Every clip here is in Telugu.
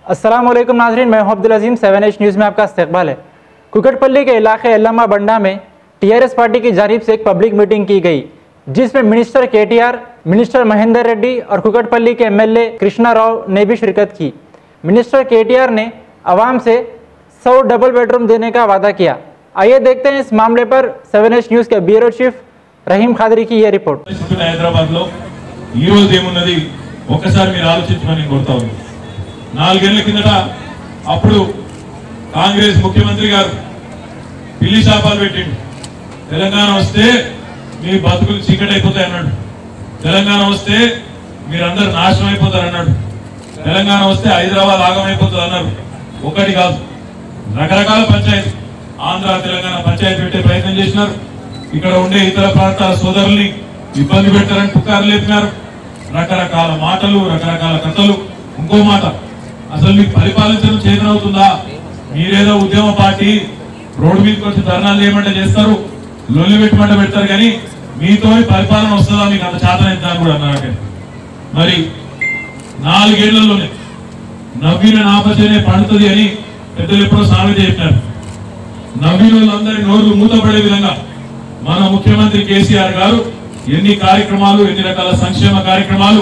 अस्सलाम वालेकुम नाज़रीन, मैं अब्दुल अजीम 7H न्यूज़ में आपका इस्तकबाल है। कुकटपल्ली के इलाके अल्लामा बंडा में टीआरएस पार्टी की जानिब से एक पब्लिक मीटिंग की गई, जिसमें minister KTR, minister Mahender Reddy और कुकटपल्ली के एमएलए कृष्णा राव ने भी शिरकत की। मिनिस्टर केटीआर ने आवाम से 100 डबल बेडरूम देने का वादा किया। आइए देखते हैं इस मामले पर 7H न्यूज़ के ब्यूरो चीफ रहीम खादरी की यह रिपोर्ट। హైదరాబాద్లో ఈ రోజు ఏమున్నది ఒక్కసారి మీరు ఆలోచించమని కోరుతా ఉన్నాను। 4 ఏళ్ల కిందట అప్పుడు కాంగ్రెస్ ముఖ్యమంత్రి గారు పిల్లి శాపాలు పెట్టిండు। తెలంగాణ వస్తే మీ బతుకులు చీకటి అయిపోతాయి అన్నాడు। తెలంగాణ వస్తే మీరందరూ నాశనం అయిపోతారు అన్నాడు। తెలంగాణ వస్తే హైదరాబాద్ ఆగమైపోతుంది అన్నారు। ఒకటి కాదు, రకరకాల పంచాయతీ ఆంధ్ర తెలంగాణ పంచాయతీ పెట్టే ప్రయత్నం చేసినారు। ఇక్కడ ఉండే ఇతర ప్రాంతాల సోదరుల్ని ఇబ్బంది పెట్టారని పుకారు లేపినారు। రకరకాల మాటలు, రకరకాల కథలు। ఇంకో మాట, అసలు మీకు పరిపాలించడం చేతనవుతుందా? మీరేదో ఉద్యమ పార్టీ రోడ్డు మీదకి వచ్చి ధర్నాలు చేయమంటే చేస్తారు, లొల్లి పెట్టమంటే పెడతారు, కానీ మీతో పరిపాలన వస్తుందా? మీకు అంత చేతనైందా అని కూడా అన్నారు। మరి 4 ఏళ్లలోనే నవ్విన నాపచనే పండుతుంది అని పెద్దలు ఎప్పుడో సామెత చెప్పినారు। నవ్విన వాళ్ళందరి నోర్లు మూతపడే విధంగా మన ముఖ్యమంత్రి కేసీఆర్ గారు ఎన్ని కార్యక్రమాలు, ఎన్ని రకాల సంక్షేమ కార్యక్రమాలు,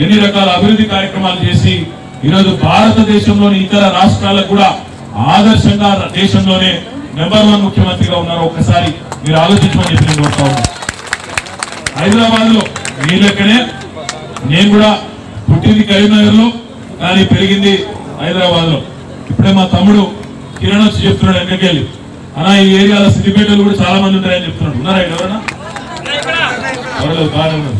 ఎన్ని రకాల అభివృద్ధి కార్యక్రమాలు చేసి ఈరోజు భారతదేశంలోని ఇతర రాష్ట్రాలకు కూడా ఆదర్శంగా దేశంలోనే నెంబర్ 1 ముఖ్యమంత్రిగా ఉన్నారు। ఒక్కసారి మీరు ఆలోచించమని చెప్పి నేను కోరుతా ఉన్నాను। హైదరాబాద్ లో మీ లెక్కనే నేను కూడా పుట్టింది కరీంనగర్ లో, కానీ పెరిగింది హైదరాబాద్ లో। ఇప్పుడే మా తమ్ముడు కిరణ్ వచ్చి చెప్తున్నాడు వెనకెళ్ళి, అన్నా ఈ ఏరియాలో సిద్దిపేటలు కూడా చాలా మంది ఉంటారని చెప్తున్నాడు। ఉన్నారా ఎవరన్నా? బాగా ఉన్నారు।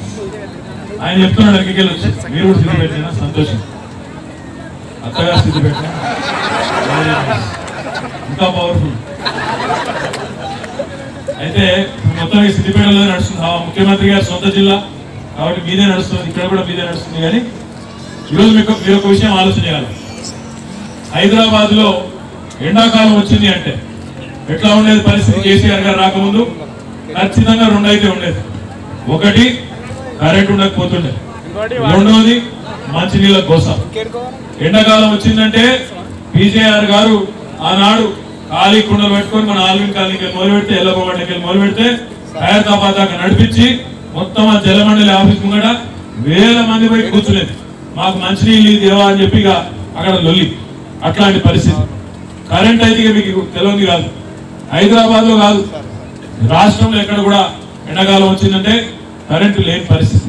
ఆయన చెప్తున్నాడు వెనకెళ్ళి వచ్చి, మీరు కూడా సిద్దిపేటనా? సంతోషం, అత్తగా సిద్దిపేట ఇంకా పవర్ఫుల్। అయితే మొత్తానికి సిద్దిపేటలో నడుస్తుంది, ముఖ్యమంత్రి గారి సొంత జిల్లా కాబట్టి మీదే నడుస్తుంది, ఇక్కడ కూడా మీదే నడుస్తుంది। కానీ ఈరోజు మీరు ఒక విషయం ఆలోచన చేయాలి। హైదరాబాద్ లో ఎండాకాలం వచ్చింది అంటే ఎట్లా ఉండేది పరిస్థితి? కేసీఆర్ గారు రాకముందు ఖచ్చితంగా 2 అయితే ఉండేది। ఒకటి, కరెంట్ ఉండకపోతుండే, రెండోది మంచినీళ్ళ కోసం। ఎండాకాలం వచ్చిందంటే పీజేఆర్ గారు ఆనాడు ఖాళీ కుండలు పెట్టుకొని మన ఆల్విన్ కాలనీకి మొదలు పెడితే, ఎల్లబొమ్మడికి మొదలు పెడితే ఖైరతాబాద్ దాకా నడిపించి మొత్తం ఆ జలమండలి ఆఫీస్ ముంగట వేల మంది పోయి కూర్చునేది, మాకు మంచినీళ్ళు దేవా అని చెప్పి అక్కడ లొల్లి। అట్లాంటి పరిస్థితి। కరెంట్ అయితే మీకు తెలియదు కాదు, హైదరాబాద్ లో కాదు రాష్ట్రంలో ఎక్కడ కూడా ఎండాకాలం వచ్చిందంటే కరెంటు లేని పరిస్థితి।